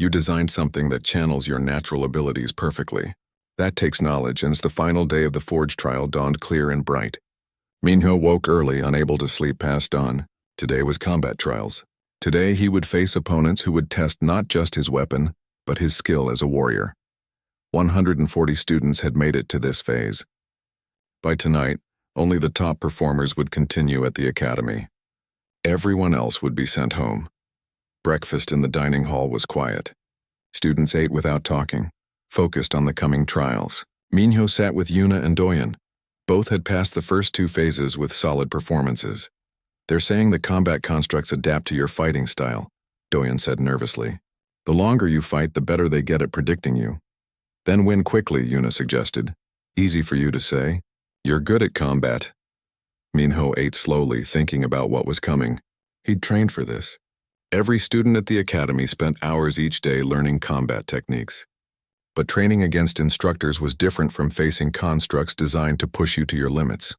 You designed something that channels your natural abilities perfectly. That takes knowledge, and as the final day of the Forge trial dawned clear and bright, Minho woke early, unable to sleep past dawn. Today was combat trials. Today he would face opponents who would test not just his weapon, but his skill as a warrior. 140 students had made it to this phase. By tonight, only the top performers would continue at the academy. Everyone else would be sent home. Breakfast in the dining hall was quiet. Students ate without talking, focused on the coming trials. Minho sat with Yuna and Doyen. Both had passed the first two phases with solid performances. They're saying the combat constructs adapt to your fighting style, Doyen said nervously. The longer you fight, the better they get at predicting you. Then win quickly, Yuna suggested. Easy for you to say. You're good at combat. Minho ate slowly, thinking about what was coming. He'd trained for this. Every student at the academy spent hours each day learning combat techniques. But training against instructors was different from facing constructs designed to push you to your limits.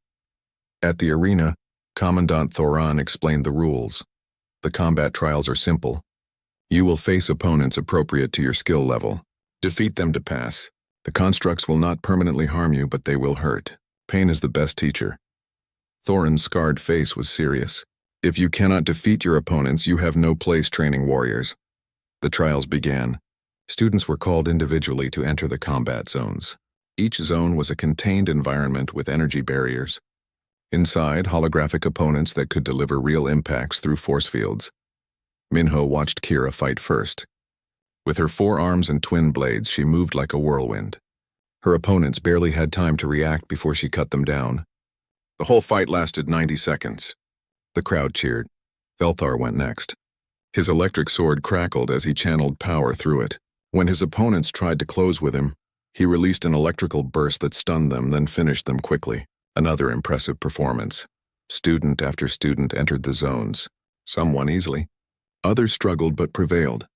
At the arena, Commandant Thoran explained the rules. The combat trials are simple. You will face opponents appropriate to your skill level. Defeat them to pass. The constructs will not permanently harm you, but they will hurt. Pain is the best teacher. Thoran's scarred face was serious. If you cannot defeat your opponents, you have no place training warriors. The trials began. Students were called individually to enter the combat zones. Each zone was a contained environment with energy barriers. Inside, holographic opponents that could deliver real impacts through force fields. Minho watched Kira fight first. With her 4 arms and twin blades, she moved like a whirlwind. Her opponents barely had time to react before she cut them down. The whole fight lasted 90 seconds. The crowd cheered. Velthar went next. His electric sword crackled as he channeled power through it. When his opponents tried to close with him, he released an electrical burst that stunned them, then finished them quickly. Another impressive performance. Student after student entered the zones. Some won easily. Others struggled but prevailed.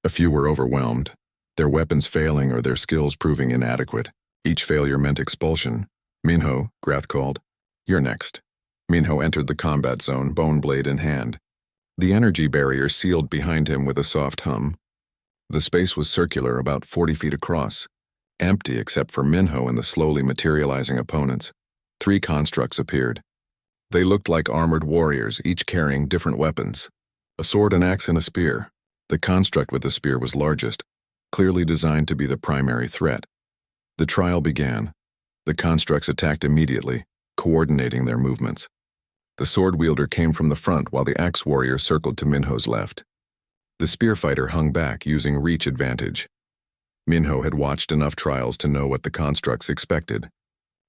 A few were overwhelmed, their weapons failing or their skills proving inadequate. Each failure meant expulsion. Minho, Grath called. You're next. Minho entered the combat zone, bone blade in hand. The energy barrier sealed behind him with a soft hum. The space was circular, about 40 feet across, empty except for Minho and the slowly materializing opponents. 3 constructs appeared. They looked like armored warriors, each carrying different weapons. A sword, an axe, and a spear. The construct with the spear was largest, clearly designed to be the primary threat. The trial began. The constructs attacked immediately, coordinating their movements. The sword wielder came from the front while the axe warrior circled to Minho's left. The spear fighter hung back, using reach advantage. Minho had watched enough trials to know what the constructs expected.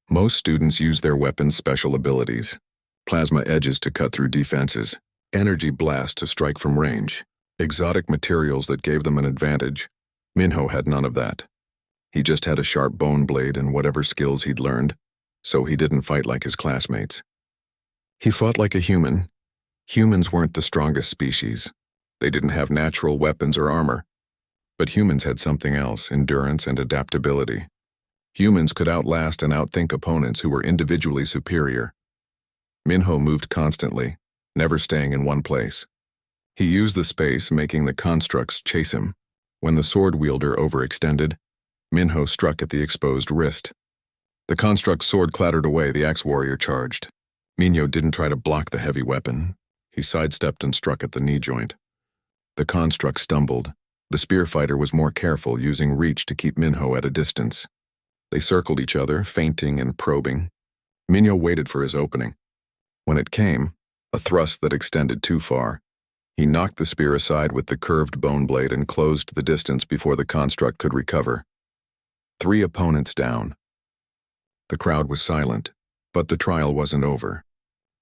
Most students use their weapons' special abilities. Plasma edges to cut through defenses, energy blast to strike from range, exotic materials that gave them an advantage. Minho had none of that. He just had a sharp bone blade and whatever skills he'd learned, so he didn't fight like his classmates. He fought like a human. Humans weren't the strongest species. They didn't have natural weapons or armor. But humans had something else, endurance and adaptability. Humans could outlast and outthink opponents who were individually superior. Minho moved constantly, never staying in one place. He used the space, making the constructs chase him. When the sword wielder overextended, Minho struck at the exposed wrist. The construct's sword clattered away, the axe warrior charged. Minho didn't try to block the heavy weapon. He sidestepped and struck at the knee joint. The construct stumbled. The spear fighter was more careful, using reach to keep Minho at a distance. They circled each other, feinting and probing. Minho waited for his opening. When it came, a thrust that extended too far. He knocked the spear aside with the curved bone blade and closed the distance before the construct could recover. 3 opponents down. The crowd was silent, but the trial wasn't over.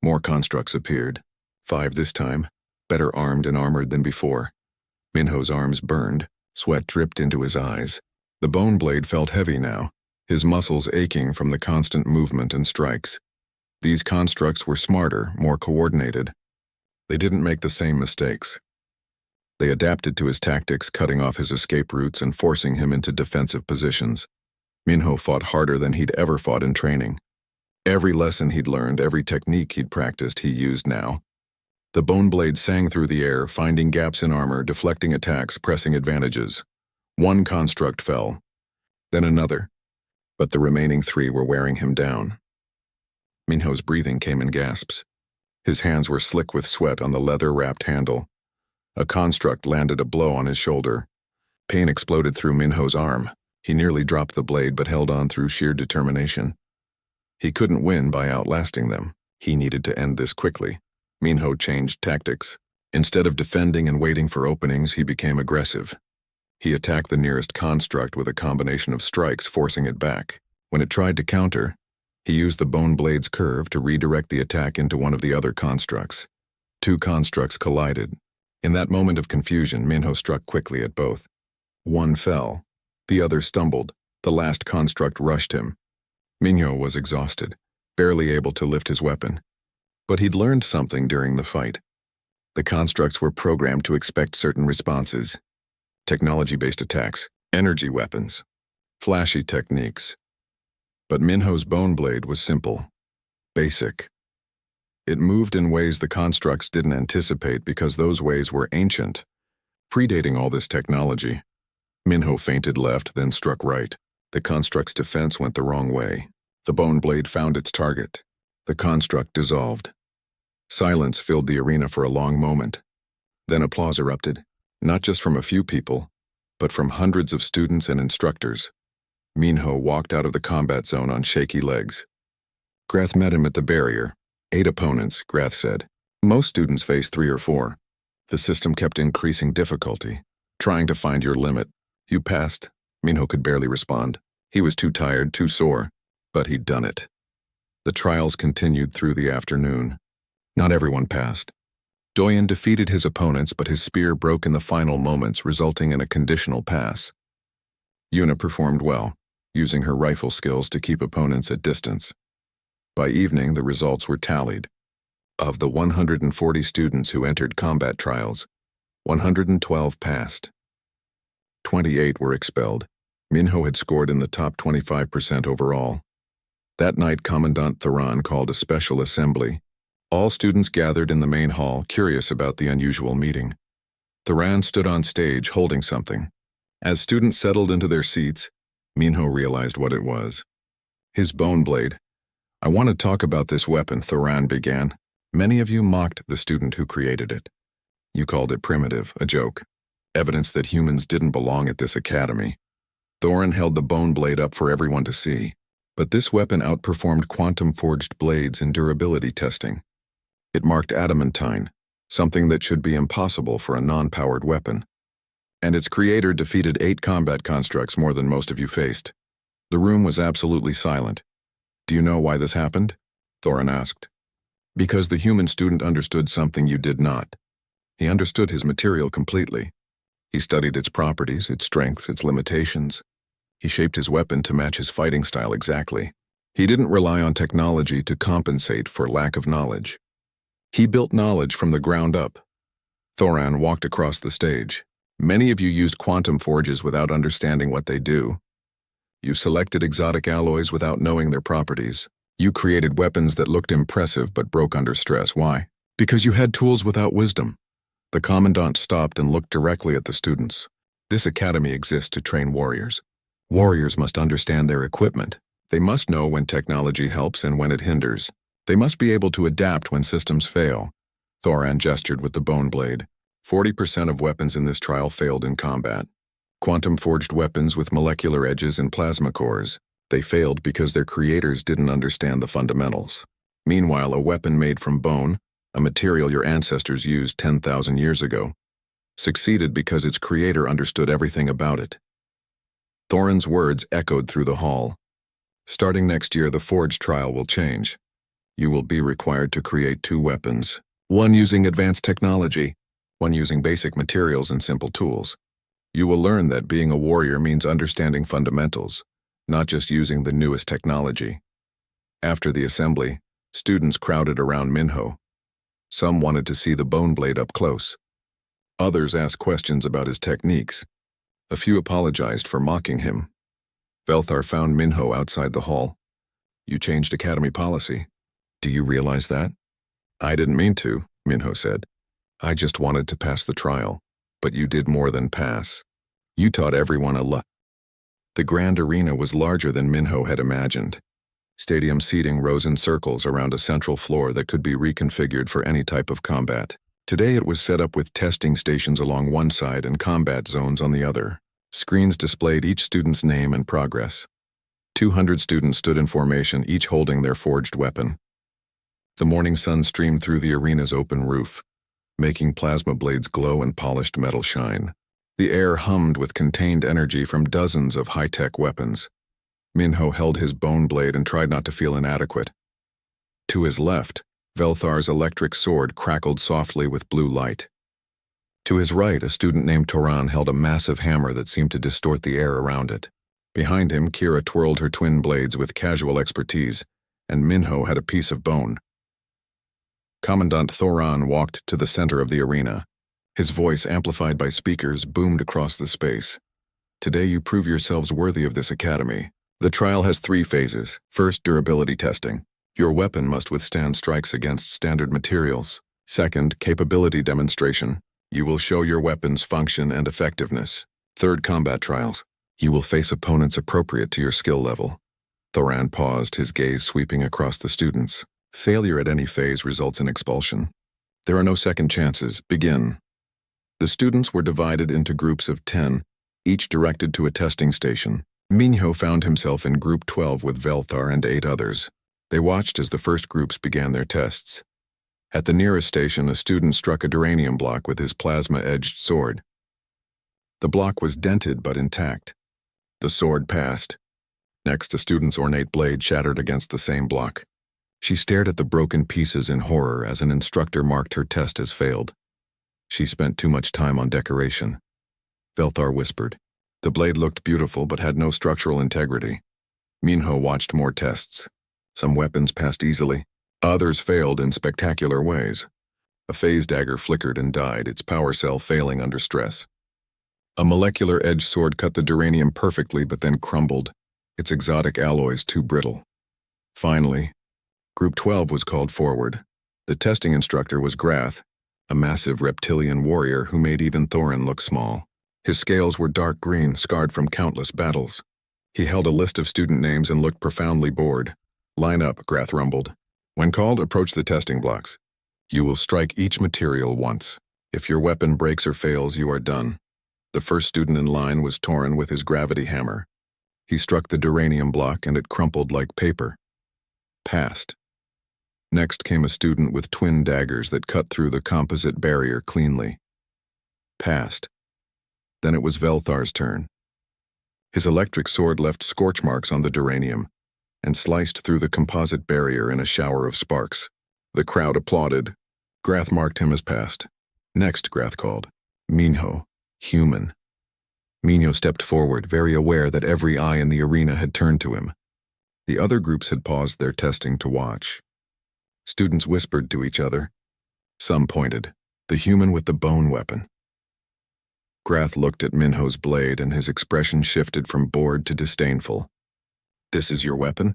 More constructs appeared. 5 this time, better armed and armored than before. Minho's arms burned, sweat dripped into his eyes. The bone blade felt heavy now, his muscles aching from the constant movement and strikes. These constructs were smarter, more coordinated. They didn't make the same mistakes. They adapted to his tactics, cutting off his escape routes and forcing him into defensive positions. Minho fought harder than he'd ever fought in training. Every lesson he'd learned, every technique he'd practiced, he used now. The bone blade sang through the air, finding gaps in armor, deflecting attacks, pressing advantages. One construct fell, then another, but the remaining 3 were wearing him down. Minho's breathing came in gasps. His hands were slick with sweat on the leather-wrapped handle. A construct landed a blow on his shoulder. Pain exploded through Minho's arm. He nearly dropped the blade but held on through sheer determination. He couldn't win by outlasting them. He needed to end this quickly. Minho changed tactics. Instead of defending and waiting for openings, he became aggressive. He attacked the nearest construct with a combination of strikes, forcing it back. When it tried to counter, he used the bone blade's curve to redirect the attack into one of the other constructs. 2 constructs collided. In that moment of confusion, Minho struck quickly at both. One fell. The other stumbled. The last construct rushed him. Minho was exhausted, barely able to lift his weapon. But he'd learned something during the fight. The constructs were programmed to expect certain responses. Technology-based attacks, energy weapons, flashy techniques. But Minho's bone blade was simple, basic. It moved in ways the constructs didn't anticipate because those ways were ancient, predating all this technology. Minho feinted left, then struck right. The construct's defense went the wrong way. The bone blade found its target. The construct dissolved. Silence filled the arena for a long moment. Then applause erupted, not just from a few people, but from hundreds of students and instructors. Minho walked out of the combat zone on shaky legs. Grath met him at the barrier. 8 opponents, Grath said. Most students face 3 or 4. The system kept increasing difficulty, trying to find your limit. You passed. Minho could barely respond. He was too tired, too sore, but he'd done it. The trials continued through the afternoon. Not everyone passed. Doyen defeated his opponents, but his spear broke in the final moments, resulting in a conditional pass. Yuna performed well, using her rifle skills to keep opponents at distance. By evening, the results were tallied. Of the 140 students who entered combat trials, 112 passed. 28 were expelled. Minho had scored in the top 25% overall. That night, Commandant Thoran called a special assembly. All students gathered in the main hall, curious about the unusual meeting. Thoran stood on stage holding something. As students settled into their seats, Minho realized what it was. His bone blade. "I want to talk about this weapon," Thoran began. "Many of you mocked the student who created it. You called it primitive, a joke. Evidence that humans didn't belong at this academy." Thoran held the bone blade up for everyone to see. But this weapon outperformed quantum-forged blades in durability testing. It marked adamantine, something that should be impossible for a non-powered weapon. And its creator defeated 8 combat constructs, more than most of you faced. The room was absolutely silent. "Do you know why this happened?" Thoran asked. "Because the human student understood something you did not. He understood his material completely. He studied its properties, its strengths, its limitations. He shaped his weapon to match his fighting style exactly. He didn't rely on technology to compensate for lack of knowledge. He built knowledge from the ground up." Thoran walked across the stage. "Many of you used quantum forges without understanding what they do. You selected exotic alloys without knowing their properties. You created weapons that looked impressive but broke under stress. Why? Because you had tools without wisdom." The commandant stopped and looked directly at the students. "This academy exists to train warriors. Warriors must understand their equipment. They must know when technology helps and when it hinders. They must be able to adapt when systems fail." Thoran gestured with the bone blade. 40% of weapons in this trial failed in combat. Quantum-forged weapons with molecular edges and plasma cores. They failed because their creators didn't understand the fundamentals. Meanwhile, a weapon made from bone, a material your ancestors used 10,000 years ago, succeeded because its creator understood everything about it. Thoran's words echoed through the hall. "Starting next year, the forge trial will change. You will be required to create 2 weapons, one using advanced technology, one using basic materials and simple tools. You will learn that being a warrior means understanding fundamentals, not just using the newest technology." After the assembly, students crowded around Minho. Some wanted to see the bone blade up close. Others asked questions about his techniques. A few apologized for mocking him. Velthar found Minho outside the hall. "You changed academy policy. Do you realize that?" "I didn't mean to," Minho said. I just wanted to pass the trial, but you did more than pass. You taught everyone a lot. The grand arena was larger than Minho had imagined. Stadium seating rose in circles around a central floor that could be reconfigured for any type of combat. Today it was set up with testing stations along one side and combat zones on the other. Screens displayed each student's name and progress. 200 students stood in formation, each holding their forged weapon. The morning sun streamed through the arena's open roof, making plasma blades glow and polished metal shine. The air hummed with contained energy from dozens of high-tech weapons. Minho held his bone blade and tried not to feel inadequate. To his left, Velthar's electric sword crackled softly with blue light. To his right, a student named Toran held a massive hammer that seemed to distort the air around it. Behind him, Kira twirled her twin blades with casual expertise, and Minho had a piece of bone. Commandant Thoran walked to the center of the arena. His voice, amplified by speakers, boomed across the space. Today you prove yourselves worthy of this academy. The trial has 3 phases. First, durability testing. Your weapon must withstand strikes against standard materials. Second, capability demonstration. You will show your weapon's function and effectiveness. Third, combat trials. You will face opponents appropriate to your skill level. Thoran paused, his gaze sweeping across the students. Failure at any phase results in expulsion. There are no second chances. Begin. The students were divided into groups of 10, each directed to a testing station. Minho found himself in Group 12 with Velthar and 8 others. They watched as the first groups began their tests. At the nearest station, a student struck a duranium block with his plasma-edged sword. The block was dented but intact. The sword passed. Next, a student's ornate blade shattered against the same block. She stared at the broken pieces in horror as an instructor marked her test as failed. She spent too much time on decoration. Velthar whispered. The blade looked beautiful but had no structural integrity. Minho watched more tests. Some weapons passed easily. Others failed in spectacular ways. A phase dagger flickered and died, its power cell failing under stress. A molecular edge sword cut the duranium perfectly but then crumbled, its exotic alloys too brittle. Finally, Group 12 was called forward. The testing instructor was Grath, a massive reptilian warrior who made even Thorin look small. His scales were dark green, scarred from countless battles. He held a list of student names and looked profoundly bored. Line up, Grath rumbled. When called, approach the testing blocks. You will strike each material once. If your weapon breaks or fails, you are done. The first student in line was Thorin with his gravity hammer. He struck the duranium block and it crumpled like paper. Passed. Next came a student with twin daggers that cut through the composite barrier cleanly. Passed. Then it was Velthar's turn. His electric sword left scorch marks on the duranium and sliced through the composite barrier in a shower of sparks. The crowd applauded. Grath marked him as passed. Next, Grath called. Minho. Human. Minho stepped forward, very aware that every eye in the arena had turned to him. The other groups had paused their testing to watch. Students whispered to each other. Some pointed. The human with the bone weapon. Grath looked at Minho's blade and his expression shifted from bored to disdainful. This is your weapon?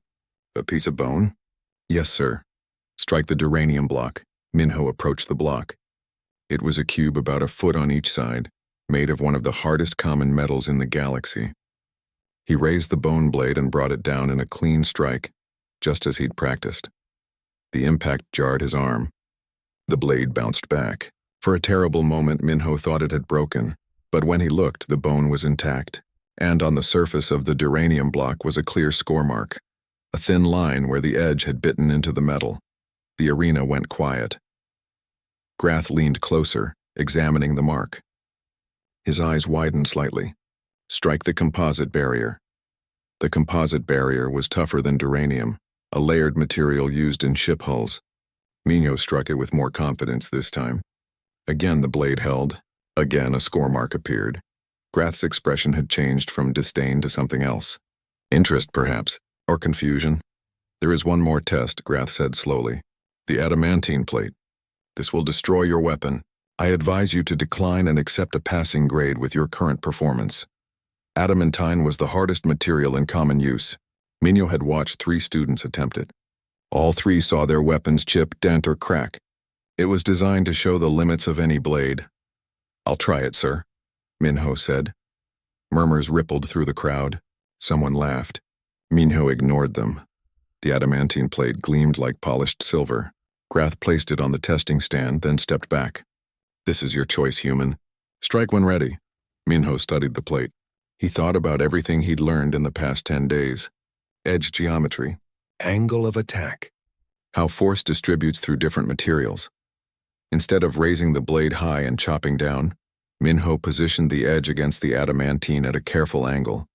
A piece of bone? Yes, sir. Strike the duranium block. Minho approached the block. It was a cube about a foot on each side, made of one of the hardest common metals in the galaxy. He raised the bone blade and brought it down in a clean strike, just as he'd practiced. The impact jarred his arm. The blade bounced back. For a terrible moment, Minho thought it had broken. But when he looked, the bone was intact, and on the surface of the duranium block was a clear score mark, a thin line where the edge had bitten into the metal. The arena went quiet. Grath leaned closer, examining the mark. His eyes widened slightly. Strike the composite barrier. The composite barrier was tougher than duranium, a layered material used in ship hulls. Minho struck it with more confidence this time. Again the blade held. Again, a score mark appeared. Grath's expression had changed from disdain to something else. Interest, perhaps, or confusion. There is one more test, Grath said slowly. The adamantine plate. This will destroy your weapon. I advise you to decline and accept a passing grade with your current performance. Adamantine was the hardest material in common use. Minho had watched 3 students attempt it. All 3 saw their weapons chip, dent, or crack. It was designed to show the limits of any blade. "I'll try it, sir," Minho said. Murmurs rippled through the crowd. Someone laughed. Minho ignored them. The adamantine plate gleamed like polished silver. Grath placed it on the testing stand, then stepped back. "This is your choice, human. Strike when ready." Minho studied the plate. He thought about everything he'd learned in the past 10 days. Edge geometry, angle of attack, how force distributes through different materials. Instead of raising the blade high and chopping down, Minho positioned the edge against the adamantine at a careful angle.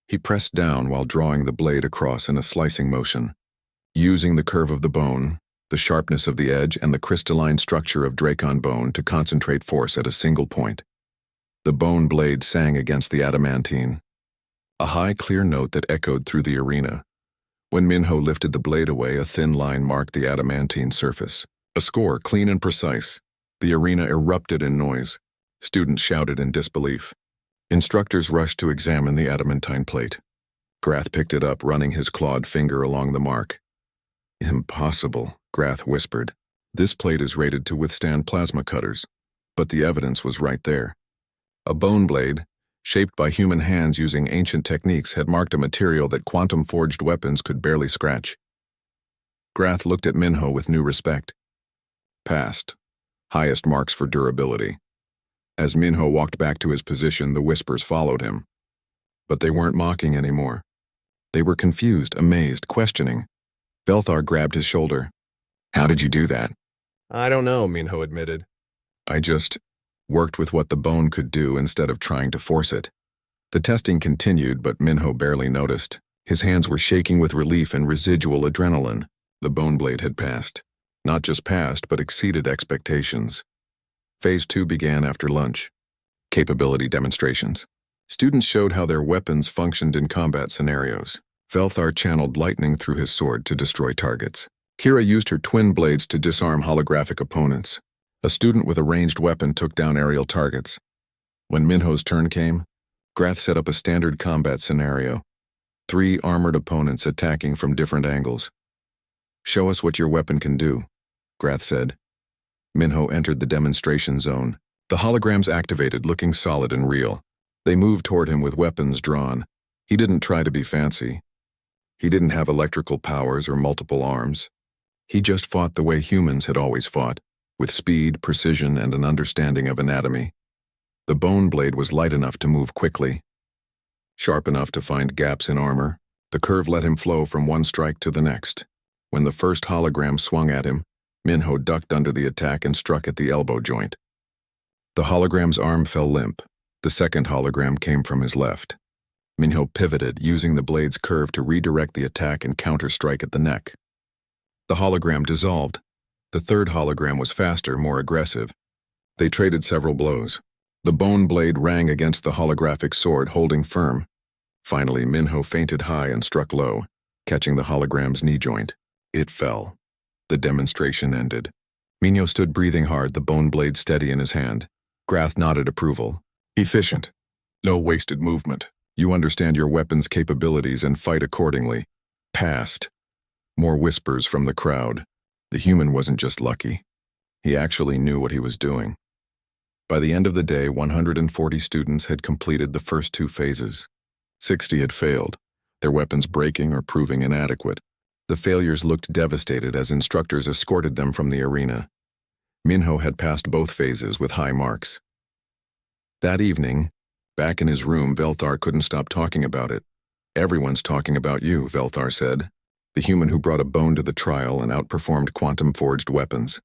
He pressed down while drawing the blade across in a slicing motion. Using the curve of the bone, the sharpness of the edge, and the crystalline structure of Dracon bone to concentrate force at a single point. The bone blade sang against the adamantine, a high, clear note that echoed through the arena. When Minho lifted the blade away, a thin line marked the adamantine surface. A score, clean and precise. The arena erupted in noise. Students shouted in disbelief. Instructors rushed to examine the adamantine plate. Grath picked it up, running his clawed finger along the mark. "Impossible," Grath whispered. "This plate is rated to withstand plasma cutters." But the evidence was right there. A bone blade, shaped by human hands using ancient techniques, had marked a material that quantum-forged weapons could barely scratch. Grath looked at Minho with new respect. Passed. Highest marks for durability. As Minho walked back to his position, the whispers followed him. But they weren't mocking anymore. They were confused, amazed, questioning. Velthar grabbed his shoulder. "How did you do that?" "I don't know," Minho admitted. "I just worked with what the bone could do instead of trying to force it." The testing continued, but Minho barely noticed. His hands were shaking with relief and residual adrenaline. The bone blade had passed. Not just passed, but exceeded expectations. Phase 2 began after lunch. Capability demonstrations. Students showed how their weapons functioned in combat scenarios. Velthar channeled lightning through his sword to destroy targets. Kira used her twin blades to disarm holographic opponents. A student with a ranged weapon took down aerial targets. When Minho's turn came, Grath set up a standard combat scenario. 3 armored opponents attacking from different angles. "Show us what your weapon can do," Grath said. Minho entered the demonstration zone. The holograms activated, looking solid and real. They moved toward him with weapons drawn. He didn't try to be fancy. He didn't have electrical powers or multiple arms. He just fought the way humans had always fought, with speed, precision, and an understanding of anatomy. The bone blade was light enough to move quickly, sharp enough to find gaps in armor. The curve let him flow from one strike to the next. When the first hologram swung at him, Minho ducked under the attack and struck at the elbow joint. The hologram's arm fell limp. The second hologram came from his left. Minho pivoted, using the blade's curve to redirect the attack and counter-strike at the neck. The hologram dissolved. The third hologram was faster, more aggressive. They traded several blows. The bone blade rang against the holographic sword, holding firm. Finally, Minho feinted high and struck low, catching the hologram's knee joint. It fell. The demonstration ended. Minho stood breathing hard, the bone blade steady in his hand. Grath nodded approval. "Efficient. No wasted movement. You understand your weapon's capabilities and fight accordingly." Passed. More whispers from the crowd. The human wasn't just lucky. He actually knew what he was doing. By the end of the day, 140 students had completed the first 2 phases. 60 had failed, their weapons breaking or proving inadequate. The failures looked devastated as instructors escorted them from the arena. Minho had passed both phases with high marks. That evening, back in his room, Velthar couldn't stop talking about it. "Everyone's talking about you," Velthar said. "The human who brought a bone to the trial and outperformed quantum-forged weapons.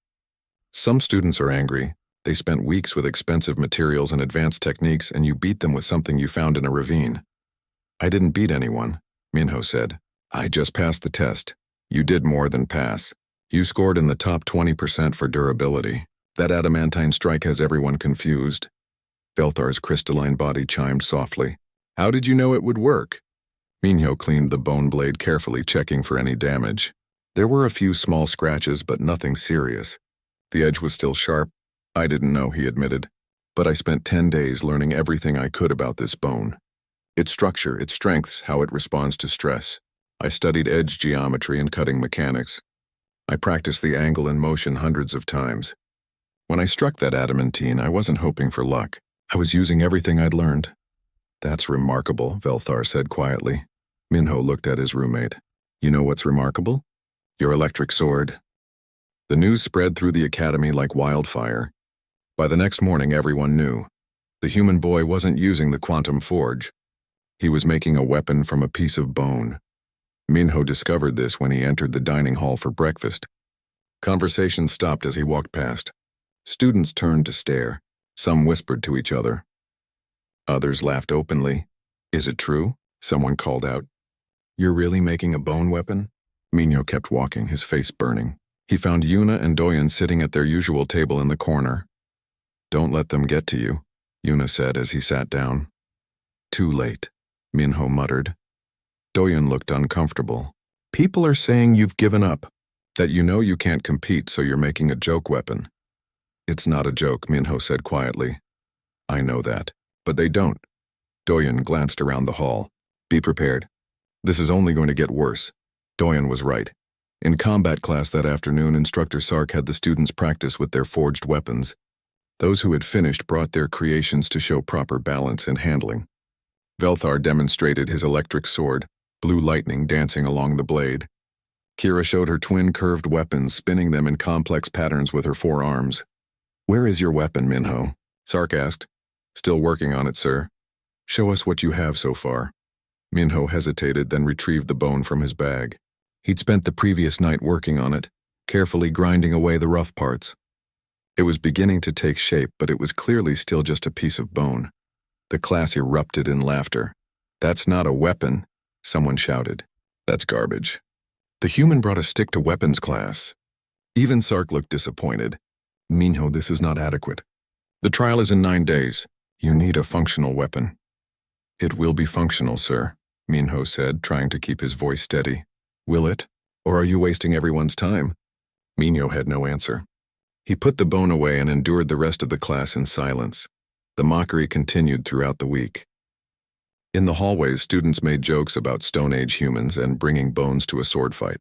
Some students are angry. They spent weeks with expensive materials and advanced techniques, and you beat them with something you found in a ravine." "I didn't beat anyone," Minho said. "I just passed the test." "You did more than pass. You scored in the top 20% for durability. That adamantine strike has everyone confused." Velthar's crystalline body chimed softly. "How did you know it would work?" Minho cleaned the bone blade carefully, checking for any damage. There were a few small scratches, but nothing serious. The edge was still sharp. "I didn't know," he admitted. "But I spent 10 days learning everything I could about this bone. Its structure, its strengths, how it responds to stress. I studied edge geometry and cutting mechanics. I practiced the angle and motion hundreds of times. When I struck that adamantine, I wasn't hoping for luck. I was using everything I'd learned. That's remarkable, Velthar said quietly. Minho looked at his roommate. You know what's remarkable? Your electric sword. The news spread through the academy like wildfire. By the next morning, everyone knew. The human boy wasn't using the quantum forge. He was making a weapon from a piece of bone. Minho discovered this when he entered the dining hall for breakfast. Conversation stopped as he walked past. Students turned to stare. Some whispered to each other. Others laughed openly. Is it true? Someone called out. You're really making a bone weapon? Minho kept walking, his face burning. He found Yuna and Doyen sitting at their usual table in the corner. Don't let them get to you, Yuna said as he sat down. Too late, Minho muttered. Doyen looked uncomfortable. People are saying you've given up, that you know you can't compete, so you're making a joke weapon. It's not a joke, Minho said quietly. I know that, but they don't. Doyen glanced around the hall. Be prepared. This is only going to get worse. Doyen was right. In combat class that afternoon, Instructor Sark had the students practice with their forged weapons. Those who had finished brought their creations to show proper balance and handling. Velthar demonstrated his electric sword, blue lightning dancing along the blade. Kira showed her twin curved weapons, spinning them in complex patterns with her forearms. Where is your weapon, Minho? Sark asked. Still working on it, sir. Show us what you have so far. Minho hesitated, then retrieved the bone from his bag. He'd spent the previous night working on it, carefully grinding away the rough parts. It was beginning to take shape, but it was clearly still just a piece of bone. The class erupted in laughter. That's not a weapon, someone shouted. That's garbage. The human brought a stick to weapons class. Even Sark looked disappointed. Minho, this is not adequate. The trial is in 9 days. You need a functional weapon. It will be functional, sir, Minho said, trying to keep his voice steady. Will it? Or are you wasting everyone's time? Minho had no answer. He put the bone away and endured the rest of the class in silence. The mockery continued throughout the week. In the hallways, students made jokes about Stone Age humans and bringing bones to a sword fight.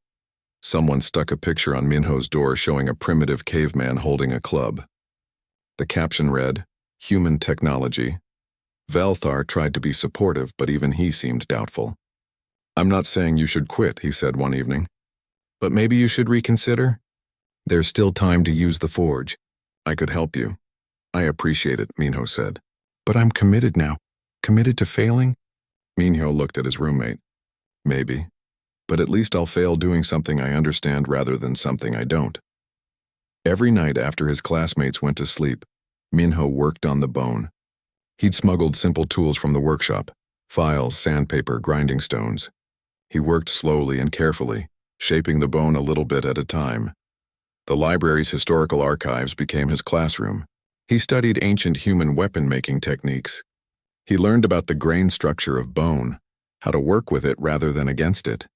Someone stuck a picture on Minho's door showing a primitive caveman holding a club. The caption read, Human Technology. Velthar tried to be supportive, but even he seemed doubtful. I'm not saying you should quit, he said one evening. But maybe you should reconsider? There's still time to use the forge. I could help you. I appreciate it, Minho said. But I'm committed now. Committed to failing? Minho looked at his roommate. Maybe. But at least I'll fail doing something I understand rather than something I don't. Every night after his classmates went to sleep, Minho worked on the bone. He'd smuggled simple tools from the workshop, files, sandpaper, grinding stones. He worked slowly and carefully, shaping the bone a little bit at a time. The library's historical archives became his classroom. He studied ancient human weapon-making techniques. He learned about the grain structure of bone, how to work with it rather than against it.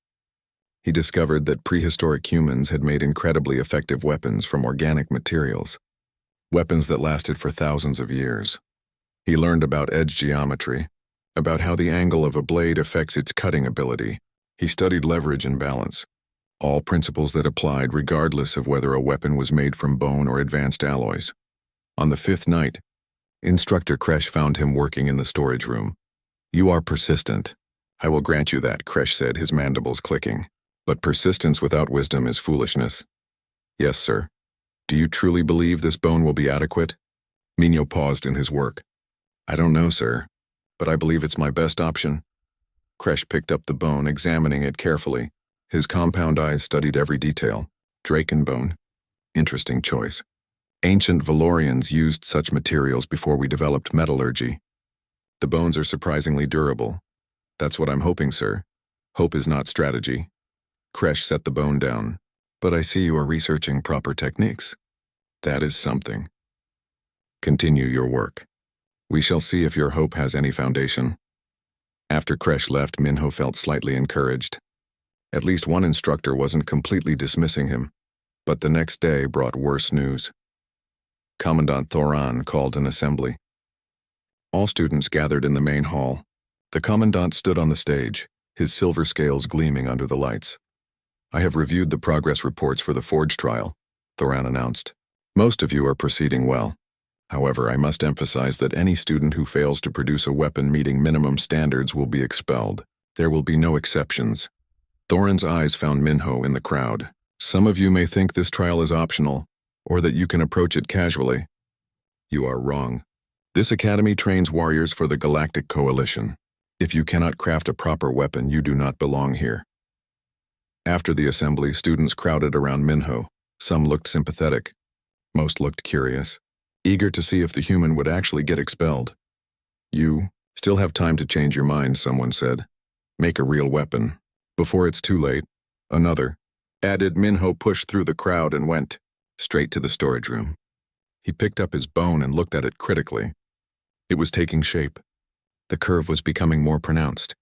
He discovered that prehistoric humans had made incredibly effective weapons from organic materials, weapons that lasted for thousands of years. He learned about edge geometry, about how the angle of a blade affects its cutting ability. He studied leverage and balance, all principles that applied regardless of whether a weapon was made from bone or advanced alloys. On the 5th night, Instructor Kresh found him working in the storage room. You are persistent. I will grant you that, Kresh said, his mandibles clicking. But persistence without wisdom is foolishness. Yes, sir. Do you truly believe this bone will be adequate? Minho paused in his work. I don't know, sir, but I believe it's my best option. Kresh picked up the bone, examining it carefully. His compound eyes studied every detail. Draken bone. Interesting choice. Ancient Valorians used such materials before we developed metallurgy. The bones are surprisingly durable. That's what I'm hoping, sir. Hope is not strategy. Kresh set the bone down. But I see you are researching proper techniques. That is something. Continue your work. We shall see if your hope has any foundation. After Kresh left, Minho felt slightly encouraged. At least one instructor wasn't completely dismissing him. But the next day brought worse news. Commandant Thoran called an assembly. All students gathered in the main hall. The commandant stood on the stage, his silver scales gleaming under the lights. I have reviewed the progress reports for the Forge trial, Thoran announced. Most of you are proceeding well. However, I must emphasize that any student who fails to produce a weapon meeting minimum standards will be expelled. There will be no exceptions. Thoran's eyes found Minho in the crowd. Some of you may think this trial is optional, or that you can approach it casually. You are wrong. This academy trains warriors for the Galactic Coalition. If you cannot craft a proper weapon, you do not belong here. After the assembly, students crowded around Minho. Some looked sympathetic. Most looked curious, eager to see if the human would actually get expelled. You still have time to change your mind, someone said. Make a real weapon. Before it's too late. Another. Added. Minho pushed through the crowd and went straight to the storage room. He picked up his bone and looked at it critically. It was taking shape. The curve was becoming more pronounced.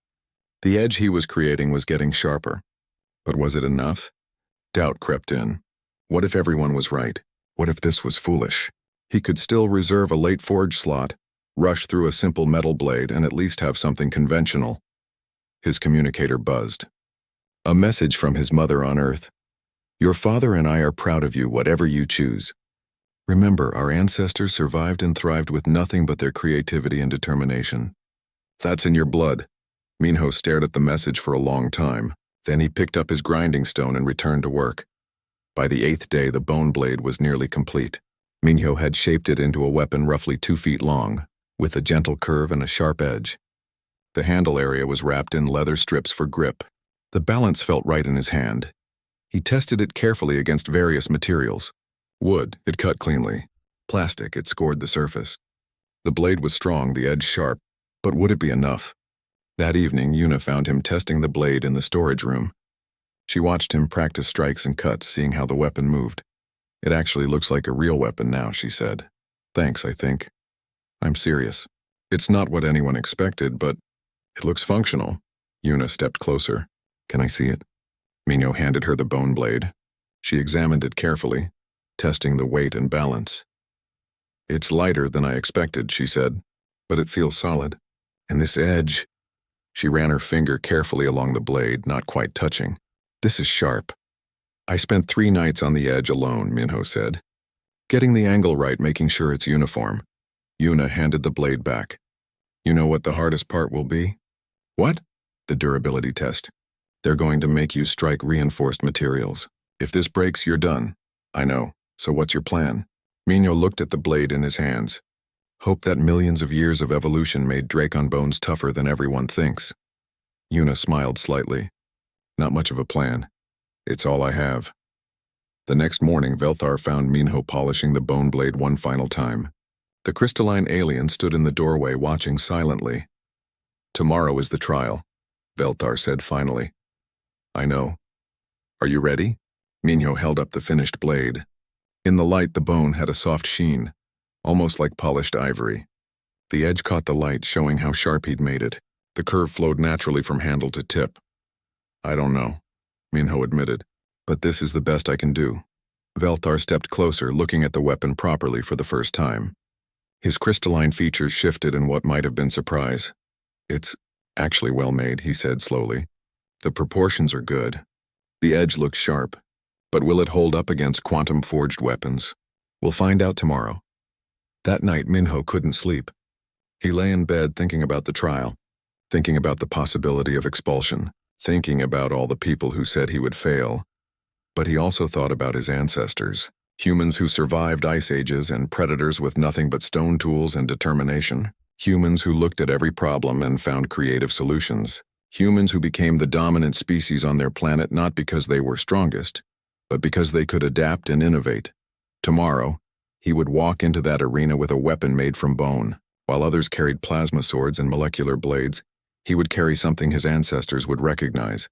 The edge he was creating was getting sharper. But was it enough? Doubt crept in. What if everyone was right? What if this was foolish? He could still reserve a late forge slot, rush through a simple metal blade, and at least have something conventional. His communicator buzzed. A message from his mother on Earth. Your father and I are proud of you, whatever you choose. Remember, our ancestors survived and thrived with nothing but their creativity and determination. That's in your blood. Minho stared at the message for a long time. Then he picked up his grinding stone and returned to work. By the 8th day, the bone blade was nearly complete. Minho had shaped it into a weapon roughly 2 feet long, with a gentle curve and a sharp edge. The handle area was wrapped in leather strips for grip. The balance felt right in his hand. He tested it carefully against various materials. Wood, it cut cleanly. Plastic, it scored the surface. The blade was strong, the edge sharp, but would it be enough? That evening, Yuna found him testing the blade in the storage room. She watched him practice strikes and cuts, seeing how the weapon moved. It actually looks like a real weapon now, she said. Thanks, I think. I'm serious. It's not what anyone expected, but it looks functional. Yuna stepped closer. Can I see it? Minho handed her the bone blade. She examined it carefully, testing the weight and balance. It's lighter than I expected, she said, but it feels solid. And this edge... She ran her finger carefully along the blade, not quite touching. This is sharp. I spent 3 nights on the edge alone, Minho said. Getting the angle right, making sure it's uniform. Yuna handed the blade back. You know what the hardest part will be? What? The durability test. They're going to make you strike reinforced materials. If this breaks, you're done. I know. So what's your plan? Minho looked at the blade in his hands. Hope that millions of years of evolution made Dracon bones tougher than everyone thinks. Yuna smiled slightly. Not much of a plan. It's all I have. The next morning, Velthar found Minho polishing the bone blade one final time. The crystalline alien stood in the doorway watching silently. Tomorrow is the trial, Velthar said finally. I know. Are you ready? Minho held up the finished blade. In the light, the bone had a soft sheen, almost like polished ivory. The edge caught the light, showing how sharp he'd made it. The curve flowed naturally from handle to tip. I don't know, Minho admitted, but this is the best I can do. Velthar stepped closer, looking at the weapon properly for the first time. His crystalline features shifted in what might have been surprise. It's actually well made, he said slowly. The proportions are good. The edge looks sharp. But will it hold up against quantum-forged weapons? We'll find out tomorrow. That night, Minho couldn't sleep. He lay in bed thinking about the trial, thinking about the possibility of expulsion, thinking about all the people who said he would fail. But he also thought about his ancestors, humans who survived ice ages and predators with nothing but stone tools and determination, humans who looked at every problem and found creative solutions, humans who became the dominant species on their planet not because they were strongest, but because they could adapt and innovate. Tomorrow, he would walk into that arena with a weapon made from bone. While others carried plasma swords and molecular blades, he would carry something his ancestors would recognize.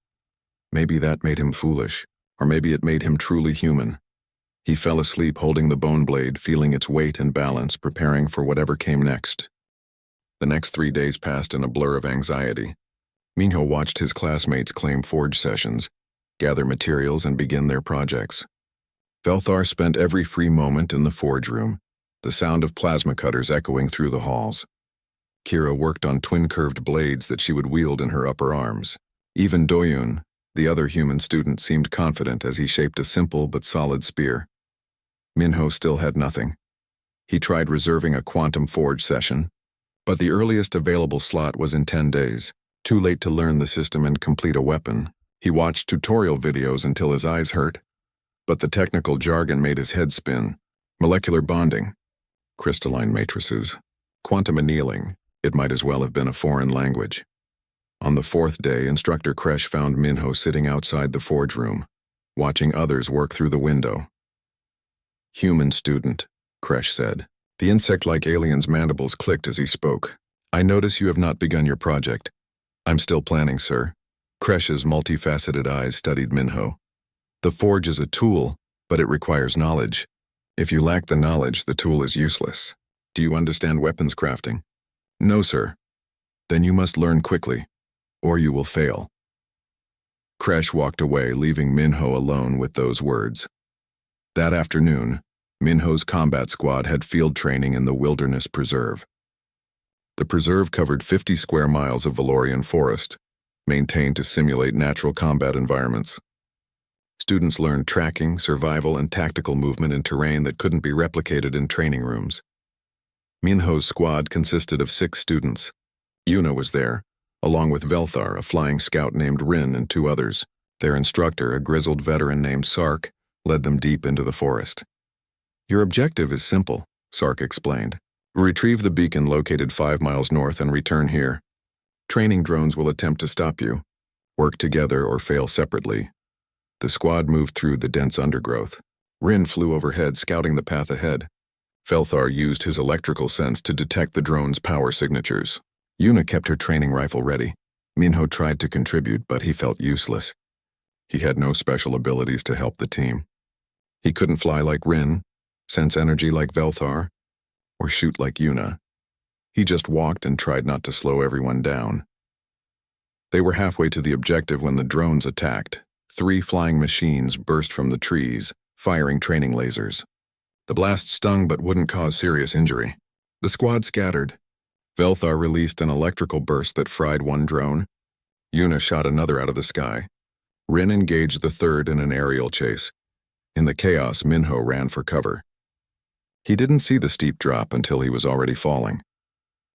Maybe that made him foolish, or maybe it made him truly human. He fell asleep holding the bone blade, feeling its weight and balance, preparing for whatever came next. The next 3 days passed in a blur of anxiety. Minho watched his classmates claim forge sessions, gather materials, and begin their projects. Velthar spent every free moment in the forge room, the sound of plasma cutters echoing through the halls. Kira worked on twin-curved blades that she would wield in her upper arms. Even Doyun, The other human student seemed confident as he shaped a simple but solid spear. Minho still had nothing. He tried reserving a quantum forge session, but the earliest available slot was in 10 days. Too late to learn the system and complete a weapon. He watched tutorial videos until his eyes hurt, but the technical jargon made his head spin. Molecular bonding, crystalline matrices, quantum annealing. It might as well have been a foreign language. On the 4th day, Instructor Kresh found Minho sitting outside the forge room, watching others work through the window. "Human student," Kresh said. The insect-like alien's mandibles clicked as he spoke. "I notice you have not begun your project." "I'm still planning, sir." Kresh's multifaceted eyes studied Minho. "The forge is a tool, but it requires knowledge. If you lack the knowledge, the tool is useless. Do you understand weapons crafting?" "No, sir." "Then you must learn quickly, or you will fail." Kresh walked away, leaving Minho alone with those words. That afternoon, Minho's combat squad had field training in the Wilderness Preserve. The preserve covered 50 square miles of Valorian forest, maintained to simulate natural combat environments. Students learned tracking, survival, and tactical movement in terrain that couldn't be replicated in training rooms. Minho's squad consisted of 6 students. Yuna was there, along with Velthar, a flying scout named Rin, and 2 others. Their instructor, a grizzled veteran named Sark, led them deep into the forest. "Your objective is simple," Sark explained. "Retrieve the beacon located 5 miles north and return here. Training drones will attempt to stop you. Work together or fail separately." The squad moved through the dense undergrowth. Rin flew overhead, scouting the path ahead. Velthar used his electrical sense to detect the drone's power signatures. Yuna kept her training rifle ready. Minho tried to contribute, but he felt useless. He had no special abilities to help the team. He couldn't fly like Rin, sense energy like Velthar, or shoot like Yuna. He just walked and tried not to slow everyone down. They were halfway to the objective when the drones attacked. 3 flying machines burst from the trees, firing training lasers. The blast stung but wouldn't cause serious injury. The squad scattered. Velthar released an electrical burst that fried one drone. Yuna shot another out of the sky. Rin engaged the third in an aerial chase. In the chaos, Minho ran for cover. He didn't see the steep drop until he was already falling.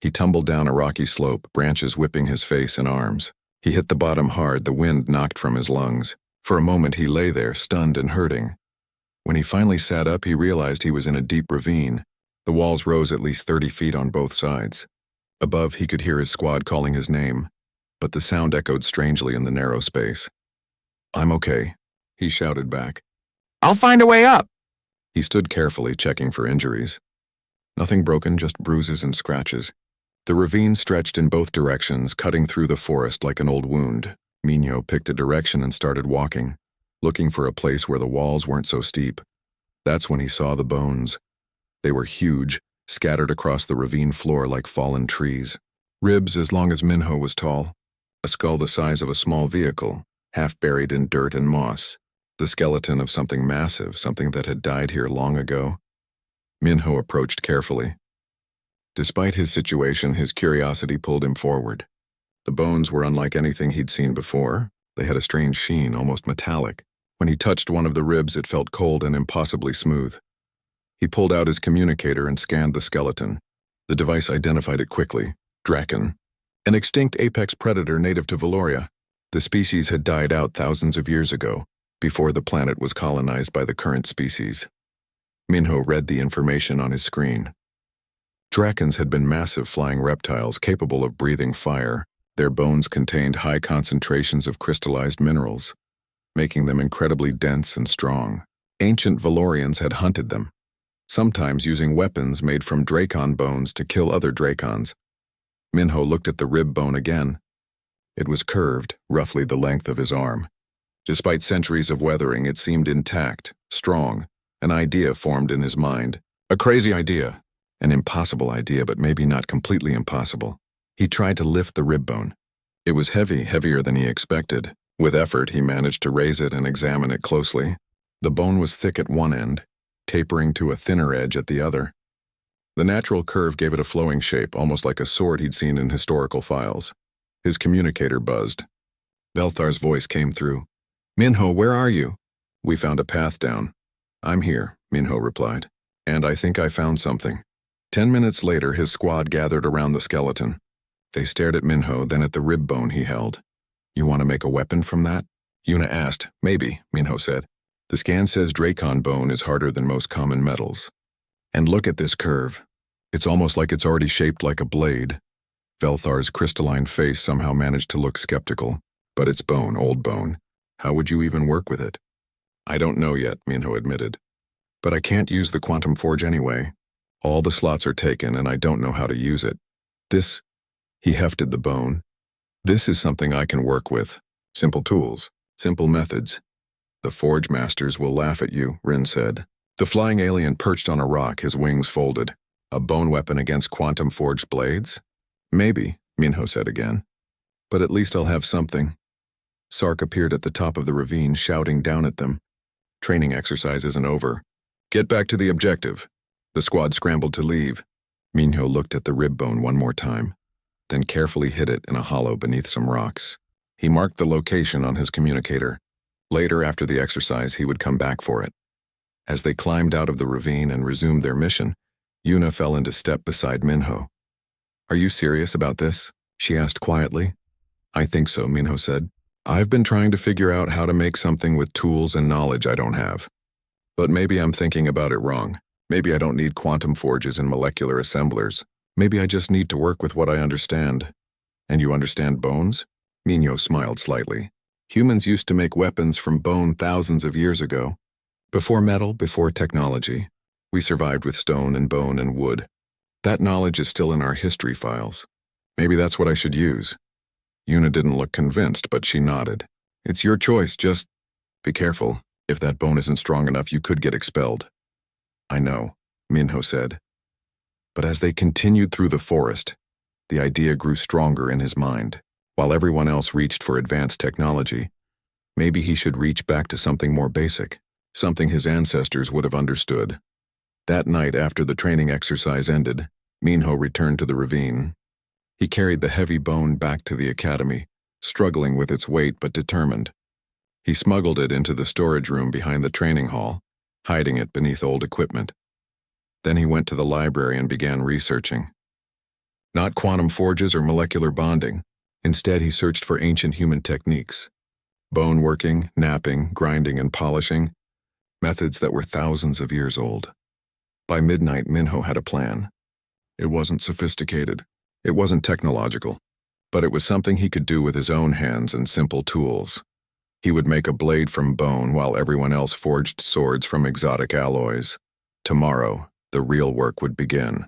He tumbled down a rocky slope, branches whipping his face and arms. He hit the bottom hard, the wind knocked from his lungs. For a moment he lay there, stunned and hurting. When he finally sat up, he realized he was in a deep ravine. The walls rose at least 30 feet on both sides. Above, he could hear his squad calling his name, but the sound echoed strangely in the narrow space. "I'm okay," he shouted back. "I'll find a way up." He stood carefully, checking for injuries. Nothing broken, just bruises and scratches. The ravine stretched in both directions, cutting through the forest like an old wound. Minho picked a direction and started walking, looking for a place where the walls weren't so steep. That's when he saw the bones. They were huge, scattered across the ravine floor like fallen trees. Ribs as long as Minho was tall. A skull the size of a small vehicle, half buried in dirt and moss. The skeleton of something massive, something that had died here long ago. Minho approached carefully. Despite his situation, his curiosity pulled him forward. The bones were unlike anything he'd seen before. They had a strange sheen, almost metallic. When he touched one of the ribs, it felt cold and impossibly smooth. He pulled out his communicator and scanned the skeleton. The device identified it quickly. Draken. An extinct apex predator native to Valoria. The species had died out thousands of years ago, before the planet was colonized by the current species. Minho read the information on his screen. Drakens had been massive flying reptiles capable of breathing fire. Their bones contained high concentrations of crystallized minerals, making them incredibly dense and strong. Ancient Valorians had hunted them, sometimes using weapons made from Drakon bones to kill other Drakons. Minho looked at the rib bone again. It was curved, roughly the length of his arm. Despite centuries of weathering, it seemed intact, strong. An idea formed in his mind. A crazy idea. An impossible idea, but maybe not completely impossible. He tried to lift the rib bone. It was heavy, heavier than he expected. With effort, he managed to raise it and examine it closely. The bone was thick at one end, tapering to a thinner edge at the other. The natural curve gave it a flowing shape, almost like a sword he'd seen in historical files. His communicator buzzed. Velthar's voice came through. Minho, where are you? We found a path down. I'm here, Minho replied. And I think I found something. 10 minutes later, his squad gathered around the skeleton. They stared at Minho, then at the rib bone he held. You want to make a weapon from that? Yuna asked. Maybe, Minho said. The scan says Dracon bone is harder than most common metals. And look at this curve. It's almost like it's already shaped like a blade. Velthar's crystalline face somehow managed to look skeptical. But it's bone, old bone. How would you even work with it? I don't know yet, Minho admitted. But I can't use the quantum forge anyway. All the slots are taken and I don't know how to use it. This, he hefted the bone. This is something I can work with. Simple tools, simple methods. The forge masters will laugh at you, Rin said. The flying alien perched on a rock, his wings folded. A bone weapon against quantum forged blades? Maybe, Minho said again. But at least I'll have something. Sark appeared at the top of the ravine, shouting down at them. Training exercise isn't over. Get back to the objective. The squad scrambled to leave. Minho looked at the rib bone one more time, then carefully hid it in a hollow beneath some rocks. He marked the location on his communicator. Later, after the exercise, he would come back for it. As they climbed out of the ravine and resumed their mission, Yuna fell into step beside Minho. Are you serious about this? She asked quietly. I think so, Minho said. I've been trying to figure out how to make something with tools and knowledge I don't have. But maybe I'm thinking about it wrong. Maybe I don't need quantum forges and molecular assemblers. Maybe I just need to work with what I understand. And you understand bones? Minho smiled slightly. Humans used to make weapons from bone thousands of years ago. Before metal, before technology, we survived with stone and bone and wood. That knowledge is still in our history files. Maybe that's what I should use. Yuna didn't look convinced, but she nodded. It's your choice, just be careful. If that bone isn't strong enough, you could get expelled. I know, Minho said. But as they continued through the forest, the idea grew stronger in his mind. While everyone else reached for advanced technology, maybe he should reach back to something more basic, something his ancestors would have understood. That night after the training exercise ended, Minho returned to the ravine. He carried the heavy bone back to the academy, struggling with its weight but determined. He smuggled it into the storage room behind the training hall, hiding it beneath old equipment. Then he went to the library and began researching. Not quantum forges or molecular bonding. Instead, he searched for ancient human techniques. Bone working, knapping, grinding, and polishing. Methods that were thousands of years old. By midnight, Minho had a plan. It wasn't sophisticated. It wasn't technological. But it was something he could do with his own hands and simple tools. He would make a blade from bone while everyone else forged swords from exotic alloys. Tomorrow, the real work would begin.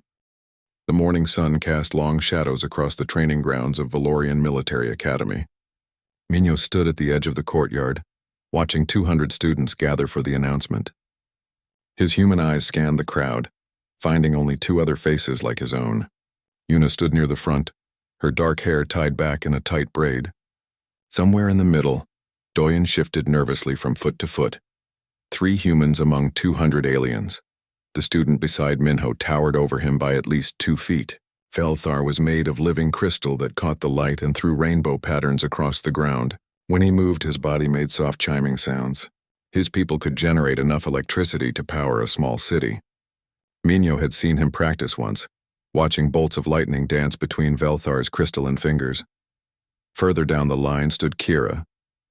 The morning sun cast long shadows across the training grounds of Valorian Military Academy. Minho stood at the edge of the courtyard, watching 200 students gather for the announcement. His human eyes scanned the crowd, finding only 2 other faces like his own. Yuna stood near the front, her dark hair tied back in a tight braid. Somewhere in the middle, Doyen shifted nervously from foot to foot. 3 humans among 200 aliens. The student beside Minho towered over him by at least 2 feet. Velthar was made of living crystal that caught the light and threw rainbow patterns across the ground. When he moved, his body made soft chiming sounds. His people could generate enough electricity to power a small city. Minho had seen him practice once, watching bolts of lightning dance between Velthar's crystalline fingers. Further down the line stood Kira,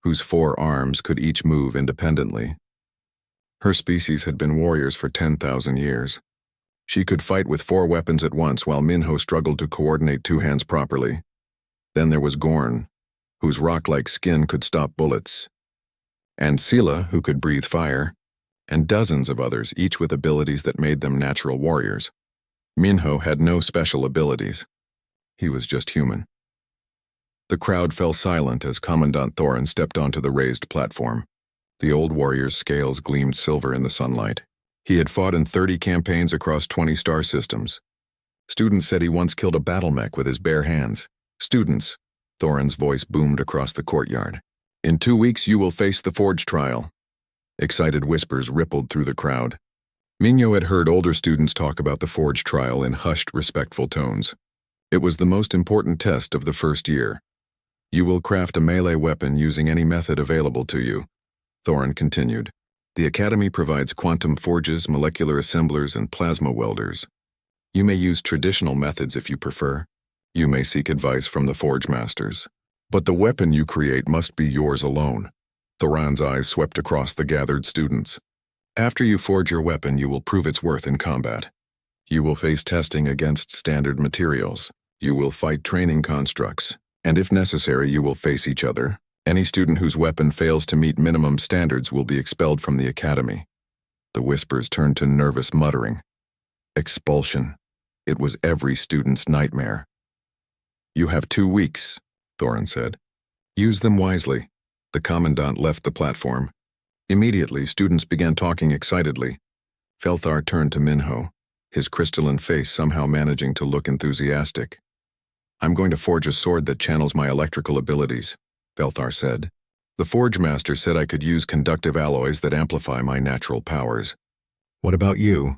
whose 4 arms could each move independently. Her species had been warriors for 10,000 years. She could fight with 4 weapons at once while Minho struggled to coordinate 2 hands properly. Then there was Gorn, whose rock-like skin could stop bullets. And Sela, who could breathe fire, and dozens of others, each with abilities that made them natural warriors. Minho had no special abilities. He was just human. The crowd fell silent as Commandant Thorin stepped onto the raised platform. The old warrior's scales gleamed silver in the sunlight. He had fought in 30 campaigns across 20 star systems. Students said he once killed a battle mech with his bare hands. Students, Thorin's voice boomed across the courtyard. In 2 weeks you will face the forge trial. Excited whispers rippled through the crowd. Minho had heard older students talk about the forge trial in hushed, respectful tones. It was the most important test of the first year. You will craft a melee weapon using any method available to you, Thorin continued. The Academy provides quantum forges, molecular assemblers, and plasma welders. You may use traditional methods if you prefer. You may seek advice from the Forge Masters. But the weapon you create must be yours alone. Thorin's eyes swept across the gathered students. After you forge your weapon, you will prove its worth in combat. You will face testing against standard materials. You will fight training constructs. And if necessary, you will face each other. Any student whose weapon fails to meet minimum standards will be expelled from the Academy. The whispers turned to nervous muttering. Expulsion. It was every student's nightmare. You have 2 weeks, Thorin said. Use them wisely. The commandant left the platform. Immediately, students began talking excitedly. Felthar turned to Minho, his crystalline face somehow managing to look enthusiastic. I'm going to forge a sword that channels my electrical abilities, Felthar said. The Forge Master said I could use conductive alloys that amplify my natural powers. What about you?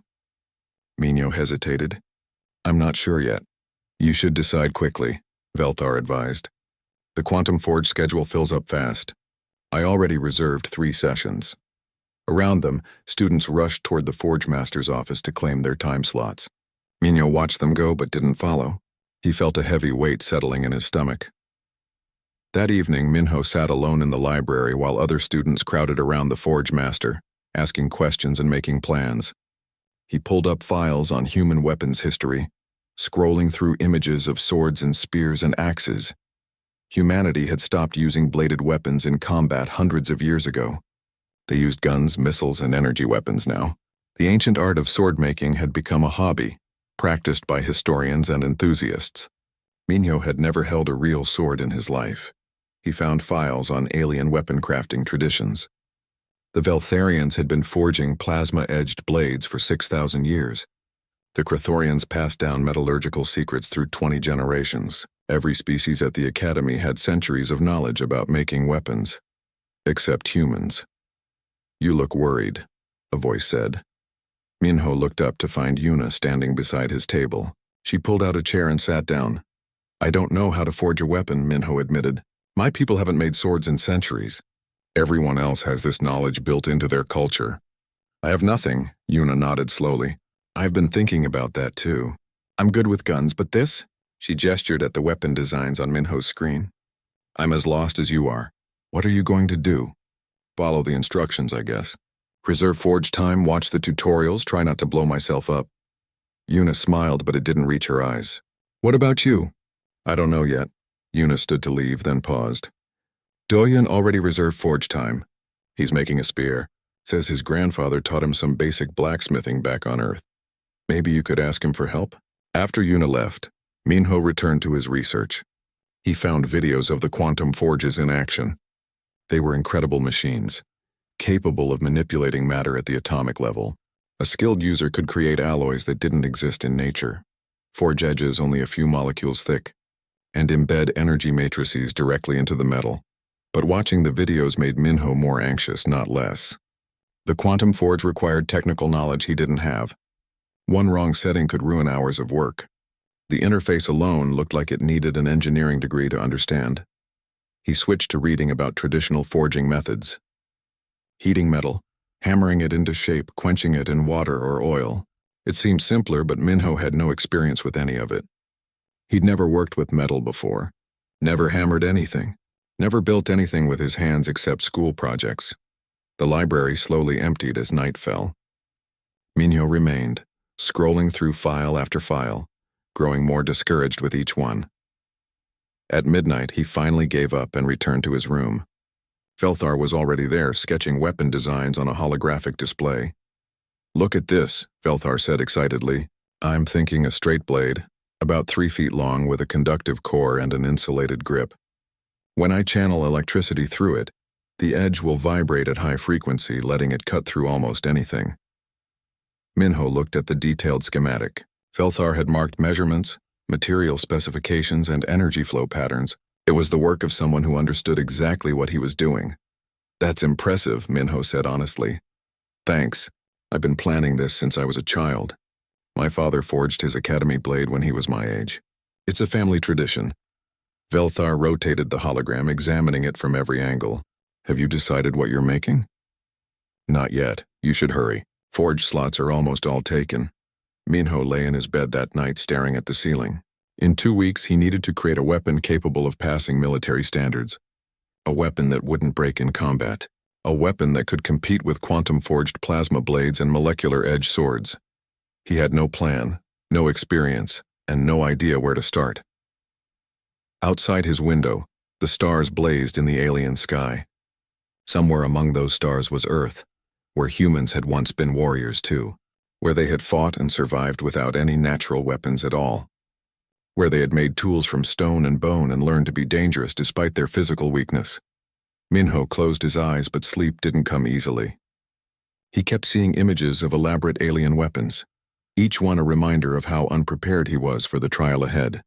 Minho hesitated. I'm not sure yet. You should decide quickly, Velthar advised. The Quantum Forge schedule fills up fast. I already reserved 3 sessions. Around them, students rushed toward the Forge Master's office to claim their time slots. Minho watched them go but didn't follow. He felt a heavy weight settling in his stomach. That evening, Minho sat alone in the library while other students crowded around the Forge Master, asking questions and making plans. He pulled up files on human weapons history, scrolling through images of swords and spears and axes. Humanity had stopped using bladed weapons in combat hundreds of years ago. They used guns, missiles, and energy weapons now. The ancient art of sword-making had become a hobby, practiced by historians and enthusiasts. Minho had never held a real sword in his life. He found files on alien weapon crafting traditions. The Veltharians had been forging plasma-edged blades for 6,000 years. The Chthorians passed down metallurgical secrets through 20 generations. Every species at the Academy had centuries of knowledge about making weapons. Except humans. You look worried, a voice said. Minho looked up to find Yuna standing beside his table. She pulled out a chair and sat down. I don't know how to forge a weapon, Minho admitted. My people haven't made swords in centuries. Everyone else has this knowledge built into their culture. I have nothing, Yuna nodded slowly. I've been thinking about that too. I'm good with guns, but this? She gestured at the weapon designs on Minho's screen. I'm as lost as you are. What are you going to do? Follow the instructions, I guess. Preserve forge time, watch the tutorials, try not to blow myself up. Yuna smiled, but it didn't reach her eyes. What about you? I don't know yet. Yuna stood to leave, then paused. Doyen already reserved forge time. He's making a spear. Says his grandfather taught him some basic blacksmithing back on Earth. Maybe you could ask him for help? After Yuna left, Minho returned to his research. He found videos of the quantum forges in action. They were incredible machines, capable of manipulating matter at the atomic level. A skilled user could create alloys that didn't exist in nature, forge edges only a few molecules thick, and embed energy matrices directly into the metal. But watching the videos made Minho more anxious, not less. The quantum forge required technical knowledge he didn't have. One wrong setting could ruin hours of work. The interface alone looked like it needed an engineering degree to understand. He switched to reading about traditional forging methods. Heating metal, hammering it into shape, quenching it in water or oil. It seemed simpler, but Minho had no experience with any of it. He'd never worked with metal before, never hammered anything, never built anything with his hands except school projects. The library slowly emptied as night fell. Minho remained, scrolling through file after file, growing more discouraged with each one. At midnight, he finally gave up and returned to his room. Felthar was already there, sketching weapon designs on a holographic display. Look at this, Felthar said excitedly. I'm thinking a straight blade, about 3 feet long with a conductive core and an insulated grip. When I channel electricity through it, the edge will vibrate at high frequency, letting it cut through almost anything. Minho looked at the detailed schematic. Felthar had marked measurements, material specifications, and energy flow patterns. It was the work of someone who understood exactly what he was doing. That's impressive, Minho said honestly. Thanks. I've been planning this since I was a child. My father forged his academy blade when he was my age. It's a family tradition. Velthar rotated the hologram, examining it from every angle. Have you decided what you're making? Not yet. You should hurry. Forge slots are almost all taken. Minho lay in his bed that night staring at the ceiling. In 2 weeks, he needed to create a weapon capable of passing military standards. A weapon that wouldn't break in combat. A weapon that could compete with quantum-forged plasma blades and molecular-edge swords. He had no plan, no experience, and no idea where to start. Outside his window, the stars blazed in the alien sky. Somewhere among those stars was Earth, where humans had once been warriors too, where they had fought and survived without any natural weapons at all, where they had made tools from stone and bone and learned to be dangerous despite their physical weakness. Minho closed his eyes, but sleep didn't come easily. He kept seeing images of elaborate alien weapons, each one a reminder of how unprepared he was for the trial ahead.